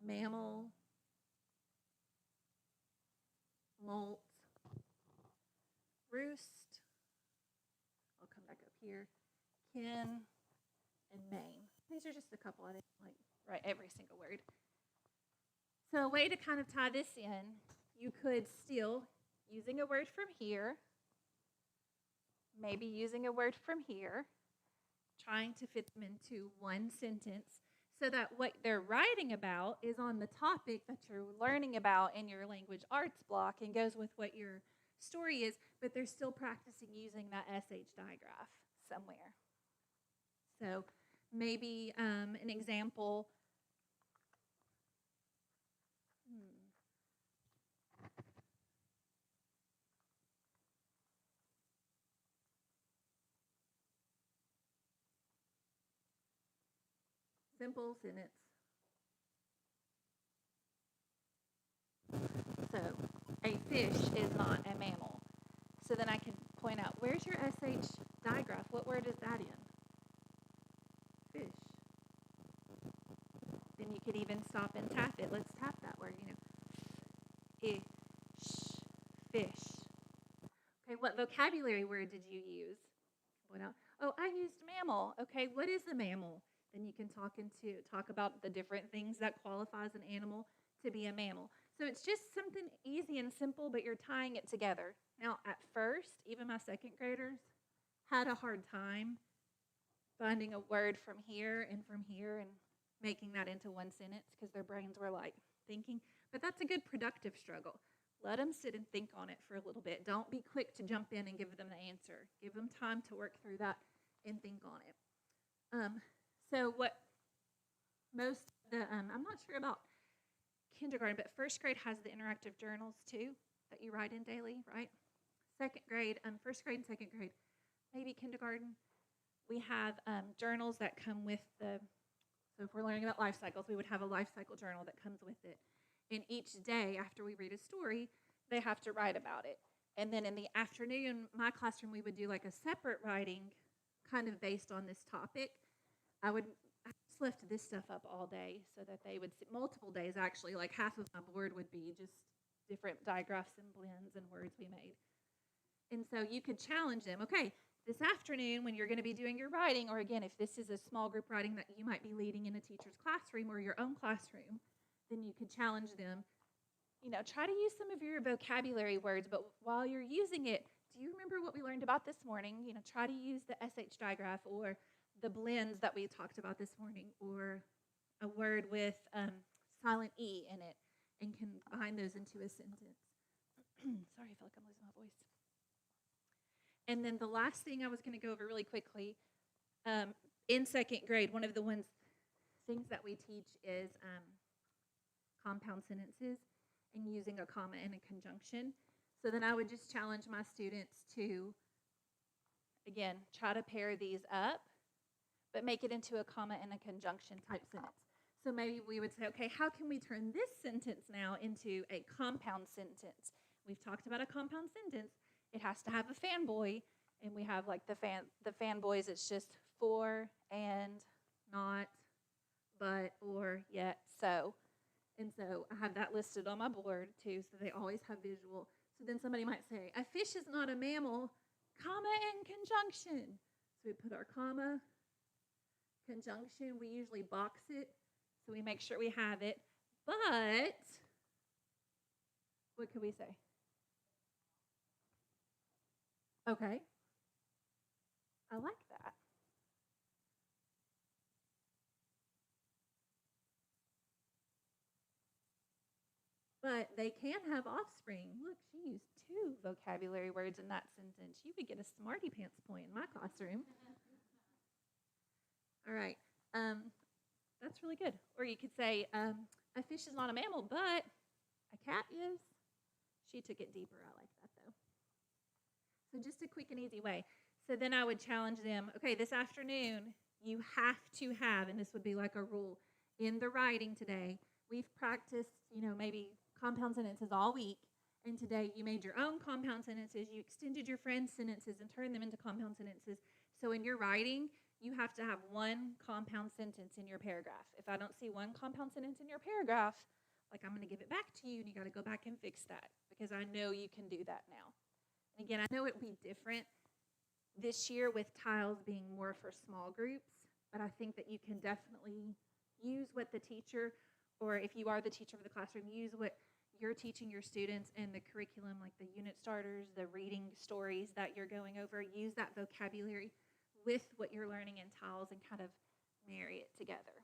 mammal, molt, roost, I'll come back up here, kin, and main. These are just a couple. I didn't like write every single word. So a way to kind of tie this in, you could still, using a word from here, maybe using a word from here, trying to fit them into one sentence so that what they're writing about is on the topic that you're learning about in your language arts block and goes with what your story is, but they're still practicing using that SH digraph somewhere. So maybe an example. Simple sentence. So a fish is not a mammal. So then I can point out, where's your SH digraph? What word is that in? Fish. Then you could even stop and tap it. Let's tap that word, ish, fish. Okay, what vocabulary word did you use? Point out, oh, I used mammal. Okay, what is a mammal? Then you can talk about the different things that qualifies an animal to be a mammal. So it's just something easy and simple, but you're tying it together. Now, at first, even my second graders had a hard time finding a word from here and making that into one sentence because their brains were like thinking. But that's a good productive struggle. Let them sit and think on it for a little bit. Don't be quick to jump in and give them the answer. Give them time to work through that and think on it. So what most of the, I'm not sure about kindergarten, but first grade has the interactive journals too that you write in daily, right? Second grade, first grade and second grade, maybe kindergarten, we have journals that come with so if we're learning about life cycles, we would have a life cycle journal that comes with it. And each day after we read a story, they have to write about it. And then in the afternoon, my classroom, we would do like a separate writing kind of based on this topic. I just left this stuff up all day so that they would see multiple days actually, like half of my board would be just different digraphs and blends and words we made. And so you could challenge them, okay, this afternoon when you're going to be doing your writing, or again, if this is a small group writing that you might be leading in a teacher's classroom or your own classroom, then you could challenge them, try to use some of your vocabulary words, but while you're using it, do you remember what we learned about this morning? Try to use the SH digraph or the blends that we talked about this morning, or a word with silent E in it, and combine those into a sentence. Sorry, I feel like I'm losing my voice. And then the last thing I was going to go over really quickly, in second grade, one of the things that we teach is compound sentences and using a comma and a conjunction. So then I would just challenge my students to, again, try to pair these up, but make it into a comma and a conjunction type sentence. So maybe we would say, okay, how can we turn this sentence now into a compound sentence? We've talked about a compound sentence. It has to have a fanboy, and we have like the fanboys, it's just for, and, not, but, or, yet, so. And so I have that listed on my board too, so they always have visual. So then somebody might say, a fish is not a mammal, comma and conjunction. So we put our comma, conjunction, we usually box it, so we make sure we have it. But, what could we say? Okay. I like that. But they can have offspring. Look, she used 2 vocabulary words in that sentence. You would get a smarty pants point in my classroom. All right. That's really good. Or you could say, a fish is not a mammal, but a cat is. She took it deeper. I like that, though. So just a quick and easy way. So then I would challenge them, okay, this afternoon, you have to have, and this would be like a rule, in the writing today, we've practiced, maybe compound sentences all week, and today you made your own compound sentences, you extended your friends' sentences and turned them into compound sentences. So in your writing, you have to have one compound sentence in your paragraph. If I don't see one compound sentence in your paragraph, like I'm going to give it back to you, and you got to go back and fix that, because I know you can do that now. And again, I know it would be different this year with tiles being more for small groups, but I think that you can definitely use what the teacher, or if you are the teacher of the classroom, use what you're teaching your students in the curriculum, like the unit starters, the reading stories that you're going over. Use that vocabulary with what you're learning in tiles and kind of marry it together.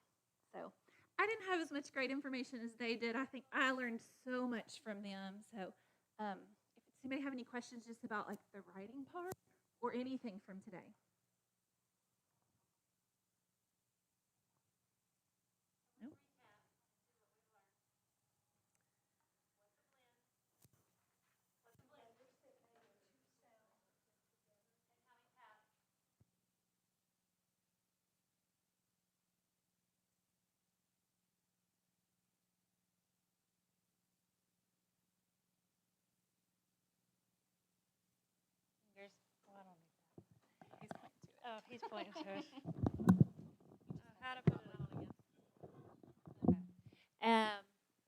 So I didn't have as much great information as they did. I think I learned so much from them. So if anybody have any questions just about like the writing part or anything from today? No? Fingers. Oh, I don't need that. He's pointing to it. Oh, he's pointing to it. How to put it on again.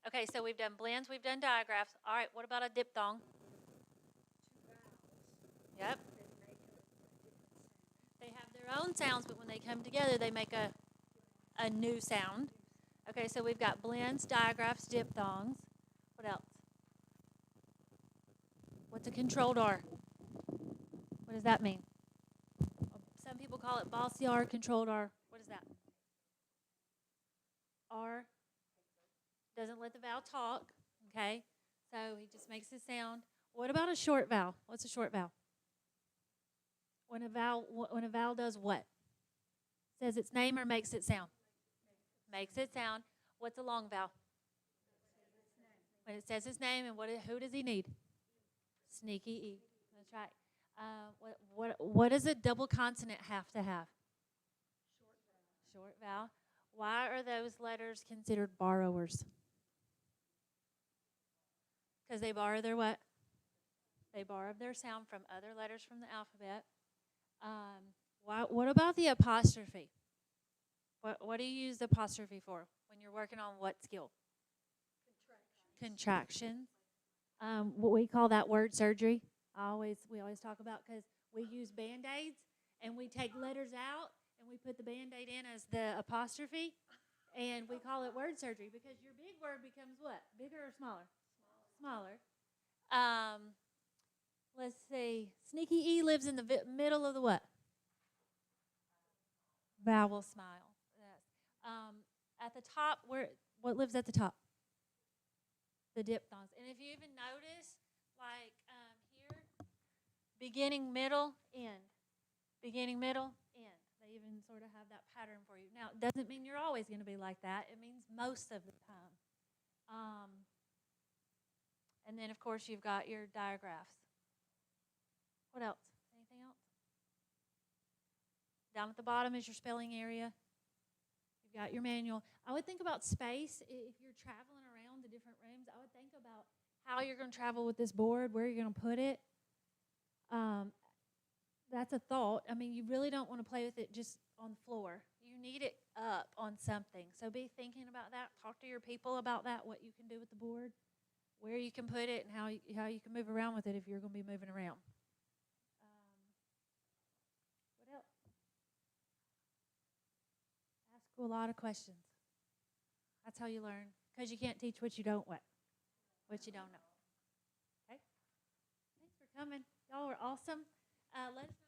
Okay. Okay, so we've done blends, we've done digraphs. All right, what about a diphthong? Yep. They have their own sounds, but when they come together, they make a new sound. Okay, so we've got blends, digraphs, diphthongs. What else? What's a controlled R? What does that mean? Some people call it bossy R, controlled R. What is that? R doesn't let the vowel talk, okay? So he just makes a sound. What about a short vowel? What's a short vowel? When a vowel does what? Says its name or makes it sound? Makes it sound. What's a long vowel? When it says his name, and who does he need? Sneaky E. That's right. What does a double consonant have to have? Short vowel. Why are those letters considered borrowers? Because they borrow their what? They borrow their sound from other letters from the alphabet. What about the apostrophe? What do you use the apostrophe for when you're working on what skill? Contractions. What we call that word surgery. We always talk about, because we use Band-Aids and we take letters out and we put the Band-Aid in as the apostrophe, and we call it word surgery because your big word becomes what? Bigger or smaller? Smaller. Let's see. Sneaky E lives in the middle of the what? Vowel smile. Yes. At the top, what lives at the top? The diphthongs. And if you even notice, like here, beginning, middle, end. Beginning, middle, end. They even sort of have that pattern for you. Now, it doesn't mean you're always going to be like that. It means most of the time. And then, of course, you've got your digraphs. What else? Anything else? Down at the bottom is your spelling area. You've got your manual. I would think about space. If you're traveling around the different rooms, I would think about how you're going to travel with this board, where you're going to put it. That's a thought. I mean, you really don't want to play with it just on the floor. You need it up on something. So be thinking about that. Talk to your people about that, what you can do with the board, where you can put it, and how you can move around with it if you're going to be moving around. What else? Ask a lot of questions. That's how you learn, because you can't teach what you don't know. Okay? Thanks for coming. Y'all were awesome. Let's